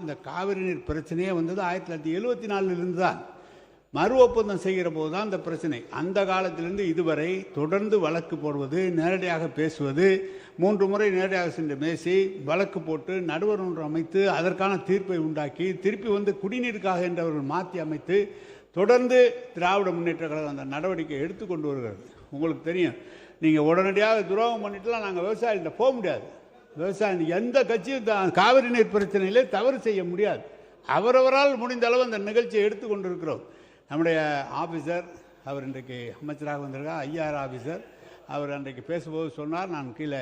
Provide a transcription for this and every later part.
இந்த காவிரி நீர் பிரச்சனையே வந்தது 1974 தான். மறு ஒப்பந்தம் செய்கிற போது தான் இந்த பிரச்சனை. அந்த காலத்திலிருந்து இதுவரை தொடர்ந்து வழக்கு போடுவது, நேரடியாக பேசுவது, 3 முறை நேரடியாக சென்று பேசி வழக்கு போட்டு நடுவர் ஒன்று அமைத்து அதற்கான தீர்ப்பை உண்டாக்கி திருப்பி வந்து குடிநீருக்காக என்றவர்கள் மாற்றி அமைத்து தொடர்ந்து திராவிட முன்னேற்ற கழகம் அந்த நடவடிக்கை எடுத்துக்கொண்டு வருகிறது. உங்களுக்கு தெரியும், நீங்கள் உடனடியாக துரோகம் பண்ணிட்டுலாம் நாங்கள் விவசாயிகிட்ட போக முடியாது. விவசாயம் எந்த கட்சியும் காவிரி நீர் பிரச்சனையிலே தவறு செய்ய முடியாது. அவரவரால் முடிந்த அளவு அந்த நிகழ்ச்சியை எடுத்துக்கொண்டு இருக்கிறோம். நம்முடைய ஆஃபீஸர் அவர் இன்றைக்கு அமைச்சராக வந்திருக்கார், ஐஆர் ஆஃபீஸர். அவர் அன்றைக்கு பேசும்போது சொன்னார், நான் கீழ்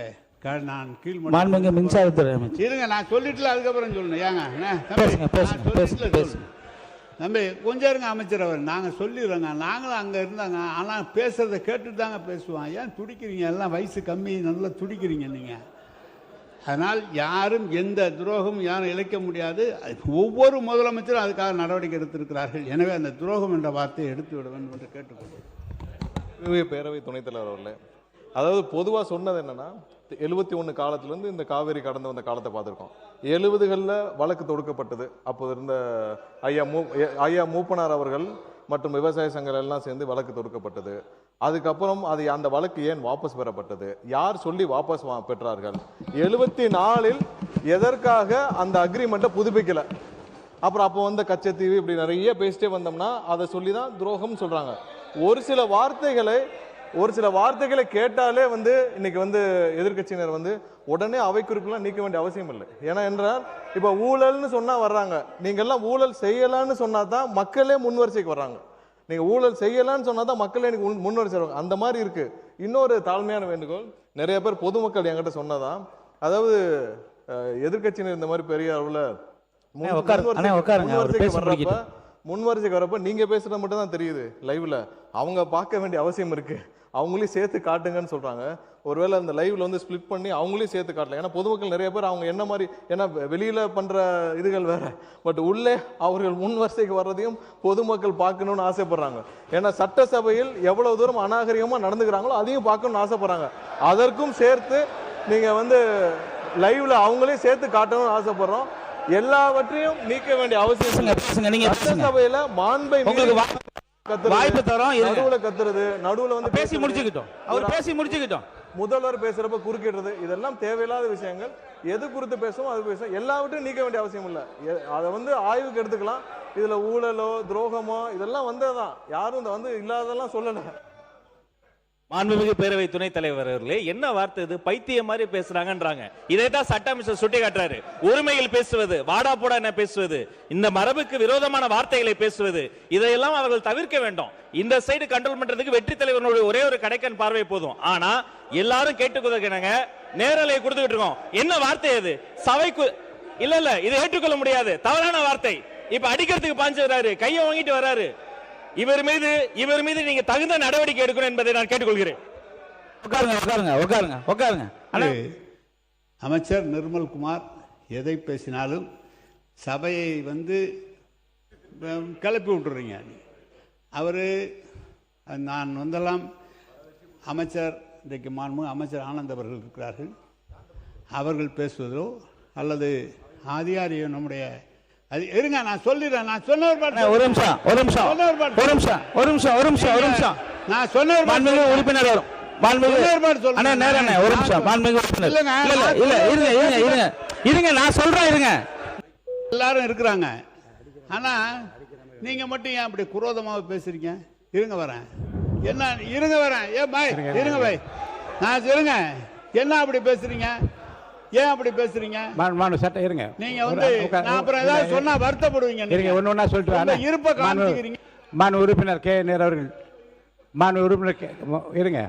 மின்சாரத்துறை இருங்க, நான் சொல்லிட்டுல அதுக்கப்புறம் சொல்லணும். ஏங்க தம்பி கொஞ்சம் இருங்க அமைச்சர், அவர் நாங்கள் சொல்லிடுறோங்க, நாங்களும் அங்கே இருந்தாங்க. ஆனால் பேசுகிறத கேட்டுட்டு தாங்க பேசுவோம். ஏன் துடிக்கிறீங்க? எல்லாம் வயசு கம்மி, நல்லா துடிக்கிறீங்க நீங்கள். அதனால் யாரும் எந்த துரோகமும் யாரும் இழைக்க முடியாது. ஒவ்வொரு முதலமைச்சரும் அதுக்காக நடவடிக்கை எடுத்திருக்கிறார்கள். எனவே அந்த துரோகம் என்ற வார்த்தையை எடுத்து விட வேண்டும் என்று கேட்டுக்கொள்கிறேன். பேரவை துணைத் தலைவர் அவர்களே, அதாவது பொதுவாக சொன்னது என்னன்னா, 71 காலத்திலேருந்து இந்த காவேரி கடந்து வந்த காலத்தை பார்த்துருக்கோம். 70களில் வழக்கு தொடுக்கப்பட்டது. அப்போது இருந்த ஐயா மூப்பனார் அவர்கள் மற்றும் விவசாய சங்கங்கள் எல்லாம் சேர்ந்து வழக்கு தொடுக்கப்பட்டது. அதுக்கப்புறம் அந்த வழக்கு ஏன் வாபஸ் பெறப்பட்டது, யார் சொல்லி வாபஸ் பெற்றார்கள், 74ல் எதற்காக அந்த அக்ரிமெண்ட்டை புதுப்பிக்கல, அப்புறம் அப்போ வந்த கச்சத்தீவு, இப்படி நிறைய பேசிட்டே வந்தோம்னா அதை சொல்லி தான் துரோகம் சொல்றாங்க. ஒரு சில வார்த்தைகளை கேட்டாலே இன்னைக்கு எதிர்கட்சியினர் உடனே அவை குறிப்பெல்லாம் நீக்க வேண்டிய அவசியம் இல்லை. ஏன்னா என்றால் இப்ப ஊழல்னு சொன்னா வர்றாங்க, நீங்க எல்லாம் ஊழல் செய்யலான்னு சொன்னா தான் மக்களே முன்வரிசைக்கு வர்றாங்க. நீங்க ஊழல் செய்யலான்னு சொன்னா தான் மக்களே எனக்கு முன்வரிசை வருவாங்க. அந்த மாதிரி இருக்கு. இன்னொரு தாழ்மையான வேண்டுகோள், நிறைய பேர் பொதுமக்கள் என்கிட்ட சொன்னதான், அதாவது எதிர்கட்சியினர் இந்த மாதிரி பெரிய அளவுல முன்வரிசைக்கு வரப்ப நீங்க பேசுறது மட்டும் தான் தெரியுது லைவ்ல. அவங்க பார்க்க வேண்டிய அவசியம் இருக்கு. அவங்களையும் சேர்த்து காட்டுங்கன்னு சொல்றாங்க. ஒருவேளை அந்த லைவ்ல ஸ்பிளிட் பண்ணி அவங்களையும் சேர்த்து காட்டலாம். ஏன்னா பொதுமக்கள் நிறைய பேர் அவங்க என்ன மாதிரி, ஏன்னா வெளியில பண்ற இதுகள் வேற, பட் உள்ளே அவர்கள் முன்வரிசைக்கு வர்றதையும் பொதுமக்கள் பார்க்கணும்னு ஆசைப்படுறாங்க. ஏன்னா சட்டசபையில் எவ்வளவு தூரம் அநாகரிகமா நடந்துக்கிறாங்களோ அதையும் பார்க்கணும்னு ஆசைப்படுறாங்க. அதற்கும் சேர்த்து நீங்க லைவ்ல அவங்களையும் சேர்த்து காட்டணும்னு ஆசைப்படுறோம். எல்லாவற்றையும் நீக்க வேண்டிய அவசியம் சட்டசபையில மாண்பை வாய்ப்பு தரோம். நடுவுல கத்துறது, நடுவுல பேசி முடிச்சுக்கிட்டோம், அவர் பேசி முடிச்சுக்கிட்டோம், முதல்வர் பேசுறப்ப குறுக்கிடுறது, இதெல்லாம் தேவையில்லாத விஷயங்கள். எது குறித்து பேசுவோம் அது பேசுவோம். எல்லாவற்றையும் நீக்க வேண்டிய அவசியம் இல்லை. அதை ஆய்வுக்கு எடுத்துக்கலாம். இதுல ஊழலோ துரோகமோ இதெல்லாம் வந்ததுதான். யாரும் இல்லாததெல்லாம் சொல்லல. மாண்புமிகு பேரவை துணைத் தலைவர் அவர்களே, என்ன வார்த்தை இது? பைத்தியம் மாதிரி பேசுறாங்கன்றாங்க. இதைத்தான் சட்ட அமைச்சர் சுட்டி காட்டுறாரு. உரிமையில் பேசுவது, வாடா போடா என்ன பேசுவது, இந்த மரபுக்கு விரோதமான வார்த்தைகளை பேசுவது, இதையெல்லாம் அவர்கள் தவிர்க்க வேண்டும். இந்த சைடு கண்ட்ரோல் பண்றதுக்கு வெற்றி தலைவர்களுடைய ஒரே ஒரு கடைக்கன் பார்வை போதும். ஆனா எல்லாரும் கேட்டுக்கொள்ளுங்க, நேரலை கொடுத்துக்கிட்டு இருக்கோம். என்ன வார்த்தை அது? சபைக்கு இல்ல இதை ஏற்றுக்கொள்ள முடியாது, தவறான வார்த்தை. இப்ப அடிக்கிறதுக்கு பாஞ்சு வராரு, கையை வாங்கிட்டு வராரு. இவர் மீது நீங்க தகுந்த நடவடிக்கை எடுக்கணும் என்பதை நான் கேட்டுக்கொள்கிறேன். அமைச்சர் நிர்மல்குமார் எதை பேசினாலும் சபையை கிளப்பி விட்டுறீங்க. அவரு நான் அமைச்சர் இன்றைக்கு மாண்புமிகு அமைச்சர் ஆனந்த் அவர்கள் இருக்கிறார்கள். அவர்கள் பேசுவதோ அல்லது அதிகாரியோ நம்முடைய இருங்க, நான் சொல்லிடுறேன். நான் சொன்ன உறுப்பினர் வரும். நான் சொல்றேன், இருங்க. எல்லாரும் இருக்கிறாங்க. ஆனா நீங்க மட்டும் ஏன் அப்படி குரோதமாக பேசுறீங்க? இருங்க வரேன். என்ன இருங்க வரேன். ஏன் பாய் இருங்க பாய், நான் இருங்க. என்ன அப்படி பேசுறீங்க? ஏன் அப்படி பேசுறீங்க? சட்டம் இருங்க. நீங்க நான் அப்புறம் ஏதாவது சொன்னா வருத்தப்படுவீங்க. இருங்க, ஒண்ணு சொல்லிட்டு இருப்ப காமிக்கிறீங்க. மாண்பு உறுப்பினர் கே நேரு அவர்கள், மாண்பு உறுப்பினர் இருங்க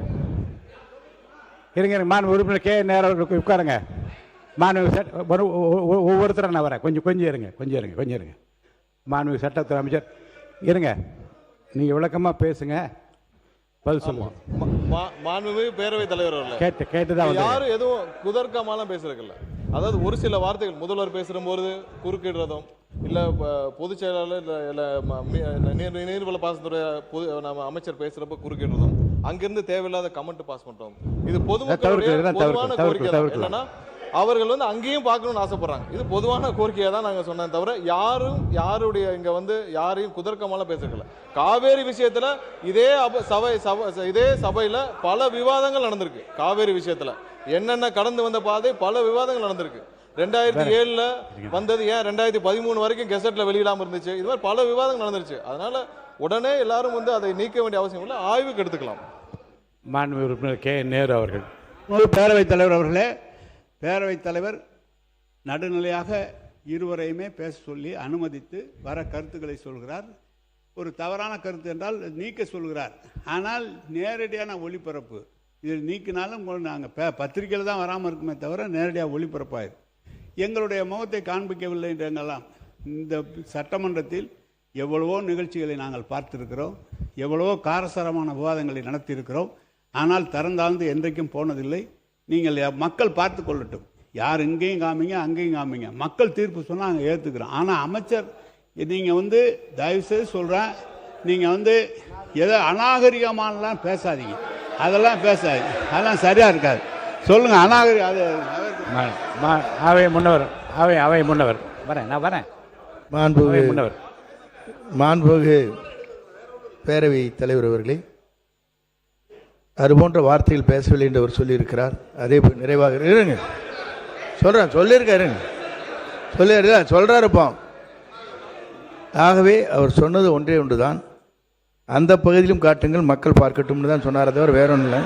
இருங்க மாண்பு உறுப்பினர் கே நேரு அவர்களுக்கு உட்காருங்க. மாண்பு ஒவ்வொருத்தரும் நான் வரேன். கொஞ்சம் இருங்க. மாண்பு சட்டத்துறை அமைச்சர் இருங்க, நீங்க விளக்கமா பேசுங்க, பதில் சொல்லுங்க. மாண்புமிகு பேரவைத் தலைவர் அவர்களே, கேட்டுதான் யாரும் எதுவும் குதர்க்கமாலாம் பேசுறதில்ல. அதாவது ஒரு சில வார்த்தைகள் முதல்வர் பேசும்போது குறுக்கிடுறதும், இல்ல பொதுச் செயலாளர் இல்ல நீர்வள பாசனத்துறை நம்ம அமைச்சர் பேசுறப்ப குறுக்கிடுறதும், அங்கிருந்து தேவையில்லாத கமெண்ட் பாஸ் பண்றோம். இது பொதுமக்களுடைய பொதுவான கோரிக்கை. என்னன்னா அவர்கள் வந்து அங்கேயும் பார்க்கணும்னு ஆசைப்படுறாங்க. இது பொதுவான கோரிக்கையை தான் நாங்கள் சொன்னோம் தவிர யாருடைய இங்க வந்து யாரையும் குதர்க்கமால பேசல. காவேரி விஷயத்துல இதே சபையில பல விவாதங்கள் நடந்திருக்கு. காவேரி விஷயத்துல என்னென்ன கடந்து வந்த பாதை பல விவாதங்கள் நடந்திருக்கு. 2007 வந்தது ஏன் 2013 வரைக்கும் கெசட்ல வெளியிடாம இருந்துச்சு. இது மாதிரி பல விவாதங்கள் நடந்துருச்சு. அதனால உடனே எல்லாரும் வந்து அதை நீக்க வேண்டிய அவசியம் இல்லை, ஆய்வுக்கு எடுத்துக்கலாம். மாண்புமிகு உறுப்பினர் கே நேரு அவர்கள். பேரவைத் தலைவர் அவர்களே, பேரவைத் தலைவர் நடுநிலையாக இருவரையுமே பேச சொல்லி அனுமதித்து வர கருத்துக்களை சொல்கிறார். ஒரு தவறான கருத்து என்றால் நீக்க சொல்கிறார். ஆனால் நேரடியான ஒளிபரப்பு இதில் நீக்கினாலும் நாங்கள் பத்திரிகையில் தான் வராமல் இருக்குமே தவிர நேரடியாக ஒளிபரப்பாயிரு. எங்களுடைய முகத்தை காண்பிக்கவில்லை என்றெல்லாம் இந்த சட்டமன்றத்தில் எவ்வளவோ நிகழ்ச்சிகளை நாங்கள் பார்த்திருக்கிறோம், எவ்வளவோ காரசாரமான விவாதங்களை நடத்தியிருக்கிறோம். ஆனால் திறந்தாழ்ந்து என்றைக்கும் போனதில்லை. நீங்கள் மக்கள் பார்த்து கொள்ளட்டும். யார் இங்கேயும் காமிங்க அங்கேயும் காமிங்க, மக்கள் தீர்ப்பு சொன்னால் நாங்கள் ஏற்றுக்கிறோம். ஆனால் அமைச்சர் நீங்கள் வந்து தயவுசெய்து சொல்கிறேன், நீங்கள் வந்து எதோ அநாகரிகமானலாம் பேசாதீங்க, அதெல்லாம் பேசாதீங்க, அதெல்லாம் சரியாக இருக்காது. சொல்லுங்கள் அநாகரிகம். அது அவை முன்னவர் வரேன், நான் வரேன். மாண்புமிகு பேரவை தலைவர் அவர்களே, அதுபோன்ற வார்த்தையில் பேசவில்லை என்று அவர் சொல்லியிருக்கிறார். அதே போல் நிறைவாக இருங்க சொல்றாருப்போம். ஆகவே அவர் சொன்னது ஒன்றே ஒன்றுதான், அந்த பகுதியிலும் காட்டுங்கள் மக்கள் பார்க்கட்டும்னு தான் சொன்னார், தவிர வேற ஒன்றும் இல்லை.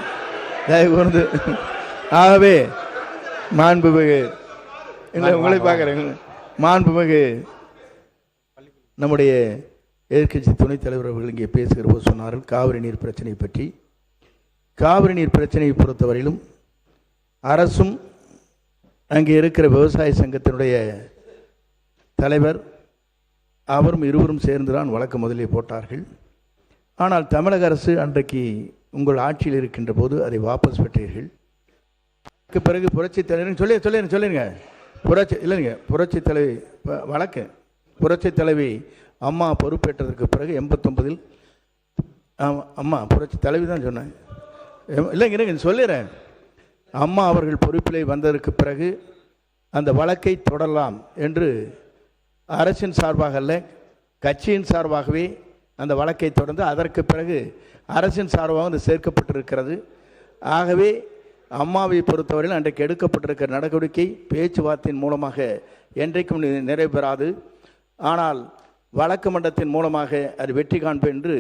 தயவு கூர்ந்து ஆகவே மாண்புமிகு உங்களை பார்க்குறேங்க, மாண்புமிகு நம்முடைய எதிர்க்கட்சி துணைத் தலைவர் அவர்கள் இங்கே பேசுகிற போது சொன்னார்கள் காவிரி நீர் பிரச்சனை பற்றி. காவிரி நீர் பிரச்சனையை பொறுத்தவரையிலும் அரசும் அங்கே இருக்கிற விவசாய சங்கத்தினுடைய தலைவர் அவரும் இருவரும் சேர்ந்துதான் வழக்கு முதலே போட்டார்கள். ஆனால் தமிழக அரசு அன்றைக்கு உங்கள் ஆட்சியில் இருக்கின்ற போது அதை வாபஸ் பெற்றீர்கள். அதுக்கு பிறகு புரட்சி தலைவர் சொல்லிடுங்க புரட்சி தலைவி வழக்கு புரட்சி தலைவி அம்மா பொறுப்பேற்றதற்கு பிறகு 89 அம்மா புரட்சி தலைவி தான் சொன்னேன், இல்லைங்க சொல்லிடுறேன். அம்மா அவர்கள் பொறுப்பிலே வந்ததற்கு பிறகு அந்த வழக்கை தொடரலாம் என்று அரசின் சார்பாக அல்ல, கட்சியின் சார்பாகவே அந்த வழக்கை தொடர்ந்து அதற்கு பிறகு அரசின் சார்பாக வந்து சேர்க்கப்பட்டிருக்கிறது. ஆகவே அம்மாவை பொறுத்தவரையில் அன்றைக்கு எடுக்கப்பட்டிருக்கிற நடவடிக்கை பேச்சுவார்த்தையின் மூலமாக என்றைக்கும் நிறைவேறாது. ஆனால் வழக்கு மன்றத்தின் மூலமாக அது வெற்றி காண்பேன் என்று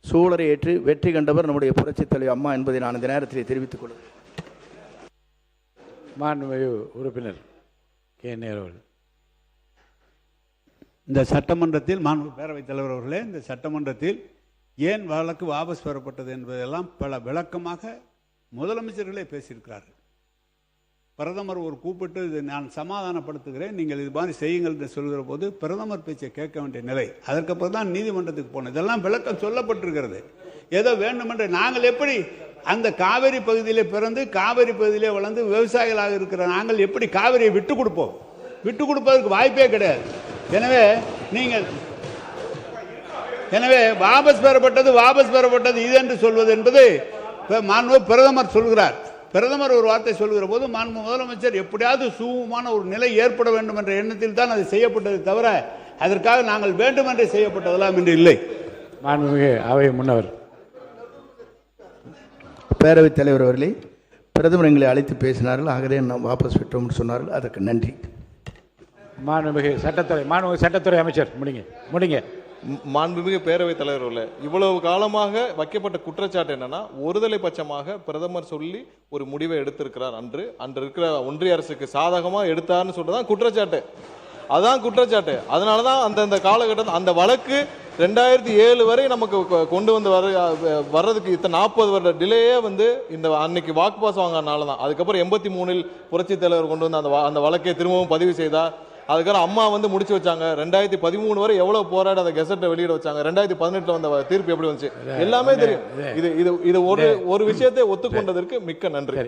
சூழலை ஏற்று வெற்றி கண்டவர் நம்முடைய புரட்சித் தலைவர் அம்மா என்பதை நான் இந்த நேரத்தில் தெரிவித்துக் கொள்கிறேன். மாண்புமிகு உறுப்பினர் கே நேரு அவர்கள். இந்த சட்டமன்றத்தில் மாண்புமிகு பேரவைத் தலைவர் அவர்களே, இந்த சட்டமன்றத்தில் ஏன் வழக்கு வாபஸ் பெறப்பட்டது என்பதெல்லாம் பல விளக்கமாக முதலமைச்சர்களே பேசியிருக்கிறார்கள். பிரதமர் ஒரு கூப்பிட்டு இது நான் சமாதானப்படுத்துகிறேன், நீங்கள் இது மாதிரி செய்யுங்கள் என்று சொல்கிற போது பிரதமர் பேச்சை கேட்க வேண்டிய நிலை. அதற்கப்புறம் தான் நீதிமன்றத்துக்கு போனோம். இதெல்லாம் விளக்கம் சொல்லப்பட்டிருக்கிறது. ஏதோ வேண்டுமென்று நாங்கள் எப்படி அந்த காவிரி பகுதியிலே பிறந்து காவிரி பகுதியிலே வளர்ந்து விவசாயிகளாக இருக்கிற நாங்கள் எப்படி காவிரியை விட்டு கொடுப்போம்? விட்டு கொடுப்பதற்கு வாய்ப்பே கிடையாது. எனவே வாபஸ் பெறப்பட்டது இது என்று சொல்வது என்பது மாண்பு பிரதமர் சொல்கிறார். பிரதமர் ஒரு வார்த்தை சொல்கிற போது மாண்பு முதலமைச்சர் எப்படியாவது சுமூகமான ஒரு நிலை ஏற்பட வேண்டும் என்ற எண்ணத்தில் தான் அது செய்யப்பட்டது தவிர அதற்காக நாங்கள் வேண்டுமென்றே செய்யப்பட்டதெல்லாம் என்று இல்லை. மாண்புமிகு அவை முன்னவர். பேரவைத் தலைவர் அவர்களே, பிரதமர் எங்களை அழைத்து பேசினார்கள், ஆகவே நாம் வாபஸ் பெற்றோம் சொன்னார்கள், அதற்கு நன்றி. மாண்புமிகு சட்டத்துறை அமைச்சர் முடிங்க. மாண்புமிகு பேரவைத் தலைவர்களே, இவ்வளவு காலமாக வைக்கப்பட்ட குற்றச்சாட்டு என்னன்னா, ஒருதலை பட்சமாக பிரதமர் சொல்லி ஒரு முடிவை எடுத்திருக்கிறார். அன்று இருக்கிற ஒன்றிய அரசுக்கு சாதகமா எடுத்தார்னு சொல்றதான் குற்றச்சாட்டு. அதான் குற்றச்சாட்டு. அதனாலதான் அந்த காலகட்டத்தில் அந்த வழக்கு 2007 வரை நமக்கு கொண்டு வந்து வர்றதுக்கு இத்தனை 40 வருட டிலேயே வந்து இந்த அன்னைக்கு வாக்கு பாஸ் வாங்கினால தான். அதுக்கப்புறம் 83 புரட்சி தலைவர் கொண்டு வந்து அந்த வழக்கை திரும்பவும் பதிவு செய்தார். அதுக்கப்புறம் அம்மா வந்து முடிச்சு வச்சாங்க. 2013 வரை எவ்வளவு போராடி அந்த கெசட்டை வெளியிட வச்சாங்க. 2018 வந்த தீர்ப்பு எப்படி வந்துச்சு எல்லாமே தெரியும். இது ஒரு விஷயத்தை ஒத்துக்கொண்டதற்கு மிக்க நன்றி.